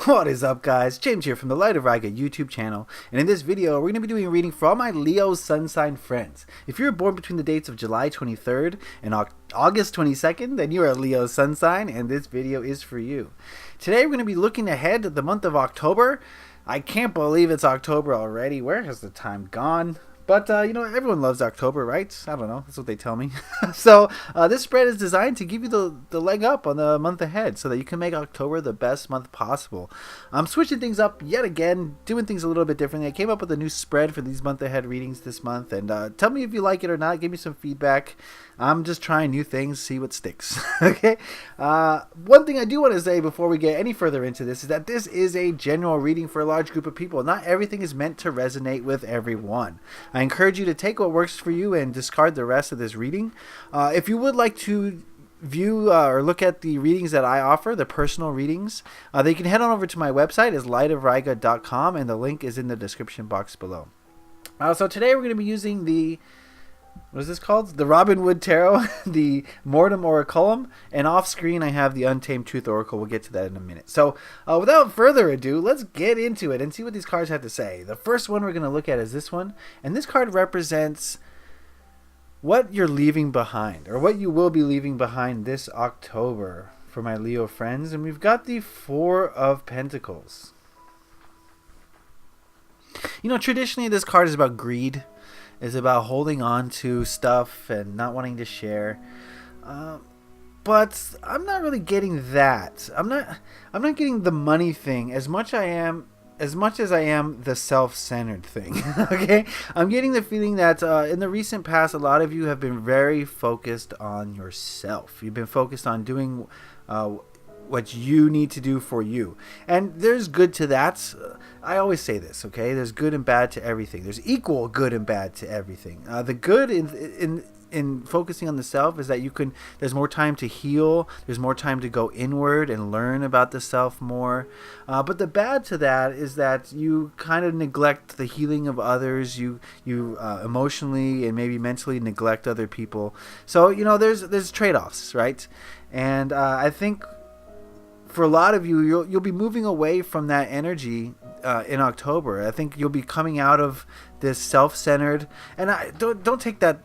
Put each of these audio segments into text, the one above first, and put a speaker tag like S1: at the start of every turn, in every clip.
S1: What is up, guys? James here from the Light of Riga YouTube channel, and in this video we're going to be doing a reading for all my Leo sun sign friends. If you're born between the dates of July 23rd and August 22nd, then you are a Leo sun sign, and this video is for you. Today we're going to be looking ahead at the month of October. I can't believe it's October already. Where has the time gone? But, everyone loves October, right? I don't know. That's what they tell me. So, this spread is designed to give you the leg up on the month ahead so that you can make October the best month possible. I'm switching things up yet again, doing things a little bit differently. I came up with a new spread for these month ahead readings this month. And tell me if you like it or not. Give me some feedback. I'm just trying new things, see what sticks. Okay? One thing I do want to say before we get any further into this is that this is a general reading for a large group of people. Not everything is meant to resonate with everyone. I encourage you to take what works for you and discard the rest of this reading. If you would like to view or look at the readings that I offer, the personal readings, then you can head on over to my website, is lightofriga.com, and the link is in the description box below. So today we're going to be using the, what is this called? The Robin Wood Tarot, the Mortem Oraculum, and off screen I have the Untamed Truth Oracle. We'll get to that in a minute. So without further ado, let's get into it and see what these cards have to say. The first one we're going to look at is this one, and this card represents what you're leaving behind, or what you will be leaving behind this October for my Leo friends. And we've got the Four of Pentacles. You know, traditionally this card is about greed. Is about holding on to stuff and not wanting to share, but I'm not really getting that. I'm not getting the money thing as much as I am the self-centered thing. Okay, I'm getting the feeling that in the recent past, a lot of you have been very focused on yourself. You've been focused on doing what you need to do for you, and there's good to that. I always say this, okay? There's good and bad to everything. There's equal good and bad to everything. The good in focusing on the self is that there's more time to heal. There's more time to go inward and learn about the self more. But the bad to that is that you kind of neglect the healing of others. You emotionally and maybe mentally neglect other people. So there's trade-offs, right? And I think for a lot of you, you'll be moving away from that energy in October. I think you'll be coming out of this self-centered, and I don't take that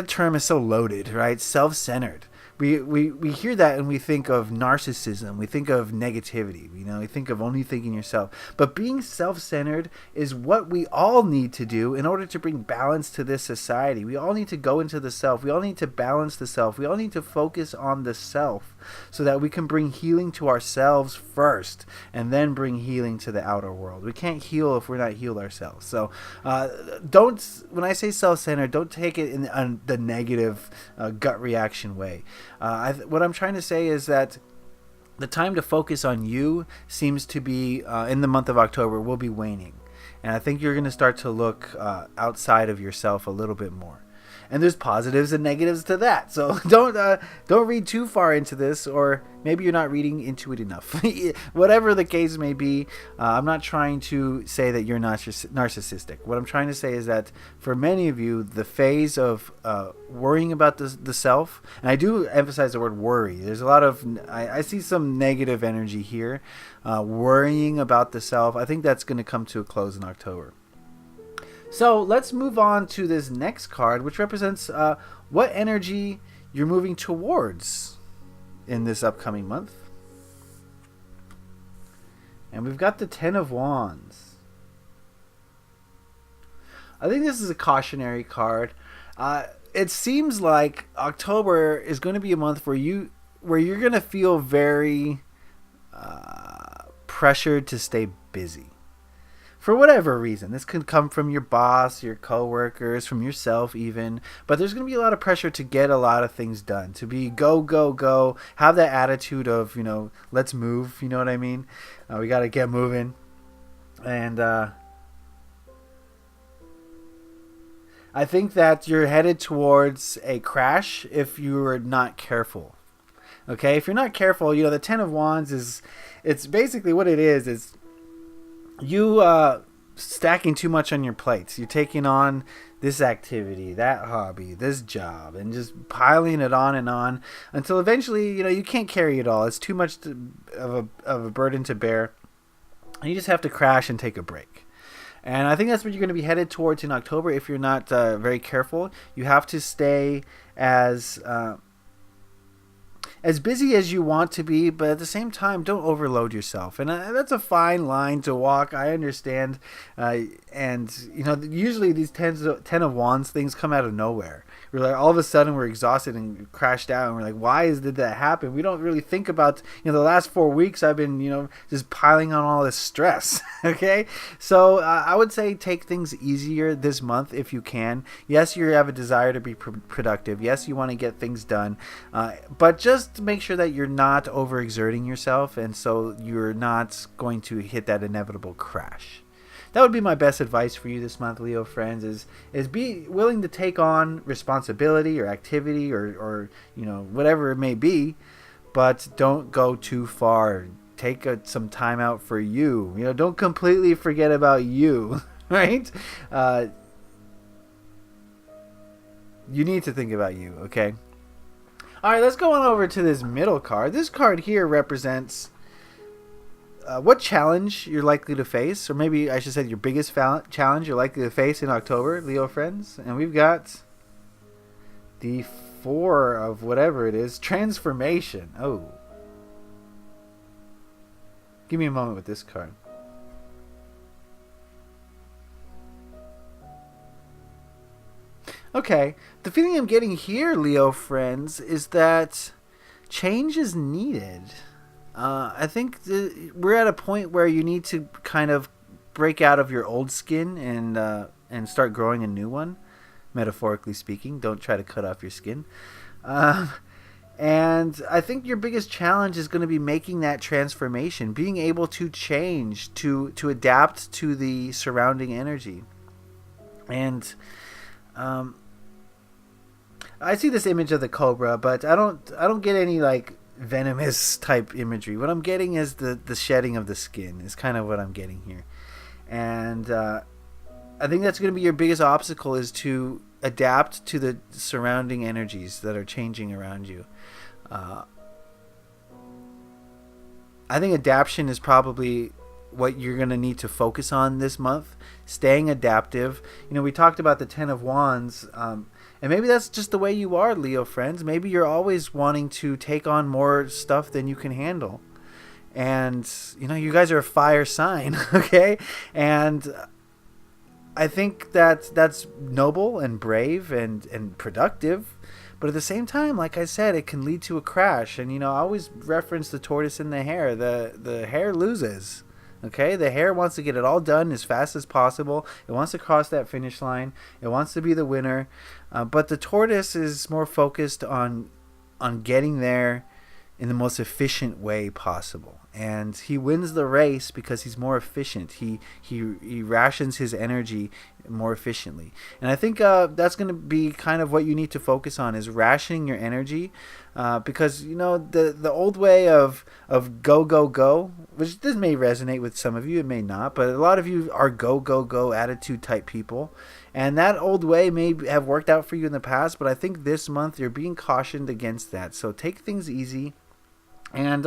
S1: term is so loaded, right? Self-centered. We hear that and we think of narcissism. We think of negativity. We think of only thinking yourself. But being self-centered is what we all need to do in order to bring balance to this society. We all need to go into the self. We all need to balance the self. We all need to focus on the self so that we can bring healing to ourselves first and then bring healing to the outer world. We can't heal if we're not healed ourselves. So when I say self-centered, don't take it in the negative gut reaction way. What I'm trying to say is that the time to focus on you seems to be, in the month of October, will be waning. And I think you're going to start to look outside of yourself a little bit more. And there's positives and negatives to that. So don't read too far into this, or maybe you're not reading into it enough. Whatever the case may be, I'm not trying to say that you're narcissistic. What I'm trying to say is that for many of you, the phase of worrying about the self, and I do emphasize the word worry. There's a lot of, I see some negative energy here, worrying about the self. I think that's going to come to a close in October. So let's move on to this next card, which represents what energy you're moving towards in this upcoming month. And we've got the Ten of Wands. I think this is a cautionary card. It seems like October is going to be a month where you're going to feel very pressured to stay busy. For whatever reason. This could come from your boss, your coworkers, from yourself even. But there's going to be a lot of pressure to get a lot of things done. To be go, go, go. Have that attitude of, let's move. You know what I mean? We got to get moving. And I think that you're headed towards a crash if you're not careful. Okay? If you're not careful, the Ten of Wands it's basically what it is you stacking too much on your plates. You're taking on this activity, that hobby, this job, and just piling it on and on until eventually, you can't carry it all. It's too much of a burden to bear. And you just have to crash and take a break. And I think that's what you're going to be headed towards in October if you're not very careful. You have to stay as busy as you want to be, but at the same time, don't overload yourself. And that's a fine line to walk. I understand. And usually these 10 of Wands things come out of nowhere. We're like, all of a sudden we're exhausted and crashed out, and we're like, why did that happen? We don't really think about, the last 4 weeks I've been, just piling on all this stress. Okay. So I would say take things easier this month if you can. Yes, you have a desire to be productive. Yes, you want to get things done. But just make sure that you're not overexerting yourself, and so you're not going to hit that inevitable crash. That would be my best advice for you this month, Leo friends, is be willing to take on responsibility or activity or whatever it may be, but don't go too far. Take some time out for you. Don't completely forget about you, right? You need to think about you, okay? All right, let's go on over to this middle card. This card here represents what challenge you're likely to face, or maybe I should say your biggest challenge you're likely to face in October, Leo friends. And we've got the 4 of whatever it is, transformation. Oh. Give me a moment with this card. Okay, the feeling I'm getting here, Leo friends, is that change is needed. I think we're at a point where you need to kind of break out of your old skin and start growing a new one, metaphorically speaking. Don't try to cut off your skin. And I think your biggest challenge is going to be making that transformation, being able to change, to adapt to the surrounding energy. And I see this image of the cobra, but I don't get any like venomous type imagery. What I'm getting is the shedding of the skin is kind of what I'm getting here. And I think that's going to be your biggest obstacle, is to adapt to the surrounding energies that are changing around you. I think adaptation is probably what you're going to need to focus on this month. Staying adaptive. We talked about the 10 of Wands, and maybe that's just the way you are, Leo friends. Maybe you're always wanting to take on more stuff than you can handle. And, you guys are a fire sign, okay? And I think that's noble and brave and productive. But at the same time, like I said, it can lead to a crash. And, I always reference the tortoise and the hare. The hare loses. Okay, the hare wants to get it all done as fast as possible. It wants to cross that finish line. It wants to be the winner. But the tortoise is more focused on getting there in the most efficient way possible. And he wins the race because he's more efficient. He rations his energy more efficiently. And I think that's going to be kind of what you need to focus on, is rationing your energy. Because, the old way of go, go, go, which this may resonate with some of you, it may not, but a lot of you are go, go, go attitude type people. And that old way may have worked out for you in the past, but I think this month you're being cautioned against that. So take things easy. And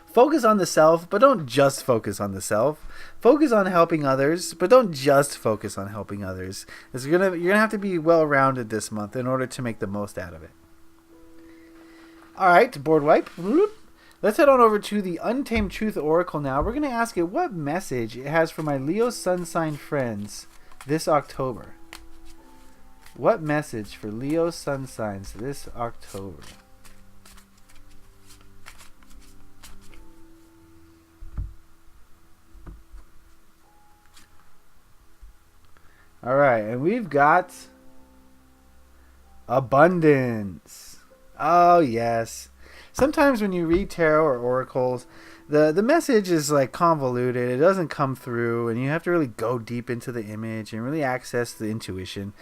S1: focus on the self, but don't just focus on the self. Focus on helping others, but don't just focus on helping others. You're gonna have to be well-rounded this month in order to make the most out of it. All right, board wipe. Let's head on over to the Untamed Truth Oracle now. We're going to ask it what message it has for my Leo sun sign friends this October. What message for Leo sun signs this October? All right, and we've got abundance. Oh, yes. Sometimes when you read tarot or oracles, the message is like convoluted. It doesn't come through, and you have to really go deep into the image and really access the intuition.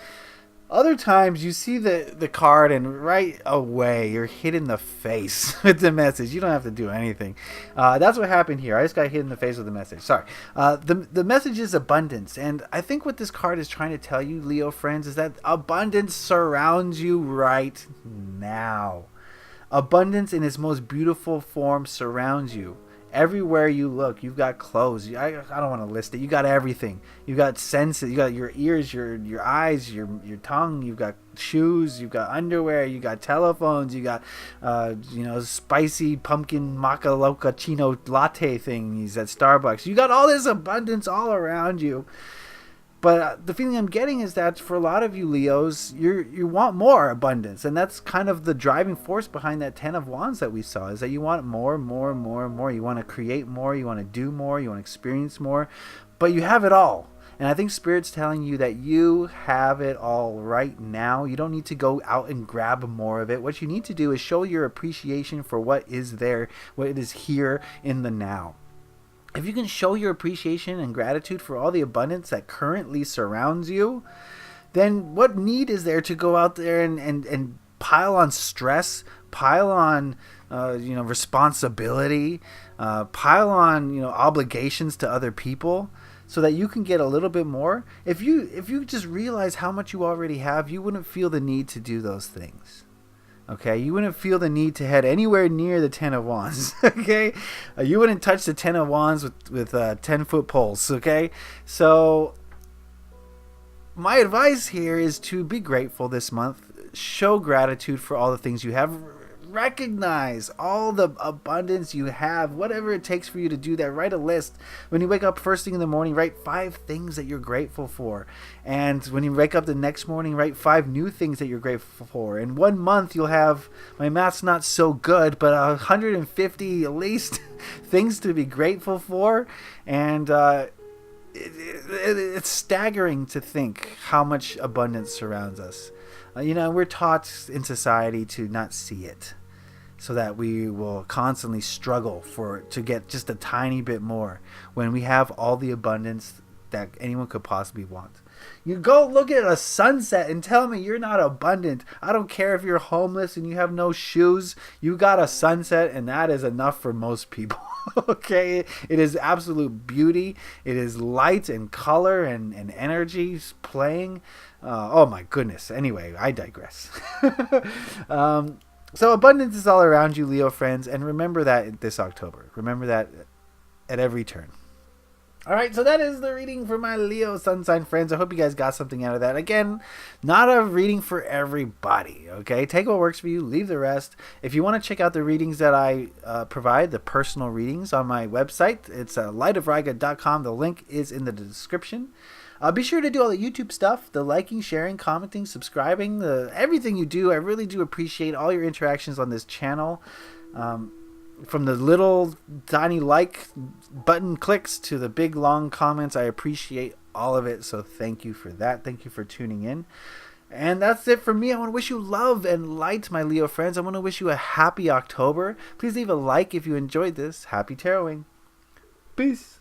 S1: Other times you see the card and right away you're hit in the face with the message. You don't have to do anything. That's what happened here. I just got hit in the face with the message. Sorry. The message is abundance. And I think what this card is trying to tell you, Leo friends, is that abundance surrounds you right now. Abundance in its most beautiful form surrounds you. Everywhere you look, you've got clothes. I don't want to list it. You got everything. You got senses. You got your ears, your eyes, your tongue. You've got shoes. You've got underwear. You got telephones. You got spicy pumpkin maca loca chino latte thingies at Starbucks. You got all this abundance all around you. But the feeling I'm getting is that for a lot of you Leos, you want more abundance. And that's kind of the driving force behind that 10 of Wands that we saw, is that you want more, more, more, more. You want to create more. You want to do more. You want to experience more. But you have it all. And I think Spirit's telling you that you have it all right now. You don't need to go out and grab more of it. What you need to do is show your appreciation for what is there, what is here in the now. If you can show your appreciation and gratitude for all the abundance that currently surrounds you, then what need is there to go out there and pile on stress, pile on responsibility, pile on obligations to other people, so that you can get a little bit more? If you just realize how much you already have, you wouldn't feel the need to do those things. Okay, you wouldn't feel the need to head anywhere near the 10 of Wands. Okay, you wouldn't touch the 10 of Wands with 10-foot poles. Okay, so my advice here is to be grateful this month. Show gratitude for all the things you have. Recognize all the abundance you have, whatever it takes for you to do that. Write a list. When you wake up first thing in the morning, write 5 things that you're grateful for. And when you wake up the next morning, write 5 new things that you're grateful for. In 1 month, you'll have, my math's not so good, but 150 at least things to be grateful for. And it's staggering to think how much abundance surrounds us. We're taught in society to not see it, so that we will constantly struggle to get just a tiny bit more when we have all the abundance that anyone could possibly want. You go look at a sunset and tell me you're not abundant. I don't care if you're homeless and you have no shoes. You got a sunset, and that is enough for most people. Okay, it is absolute beauty. It is light and color and energy playing. Oh my goodness. Anyway, I digress. So abundance is all around you, Leo friends, and remember that this October. Remember that at every turn. All right, so that is the reading for my Leo sun sign friends. I hope you guys got something out of that. Again, not a reading for everybody, okay? Take what works for you, leave the rest. If you want to check out the readings that I provide, the personal readings on my website, it's lightofriga.com. The link is in the description. Be sure to do all the YouTube stuff, the liking, sharing, commenting, subscribing, everything you do. I really do appreciate all your interactions on this channel. From the little tiny like button clicks to the big long comments, I appreciate all of it. So thank you for that. Thank you for tuning in. And that's it for me. I want to wish you love and light, my Leo friends. I want to wish you a happy October. Please leave a like if you enjoyed this. Happy taroting. Peace.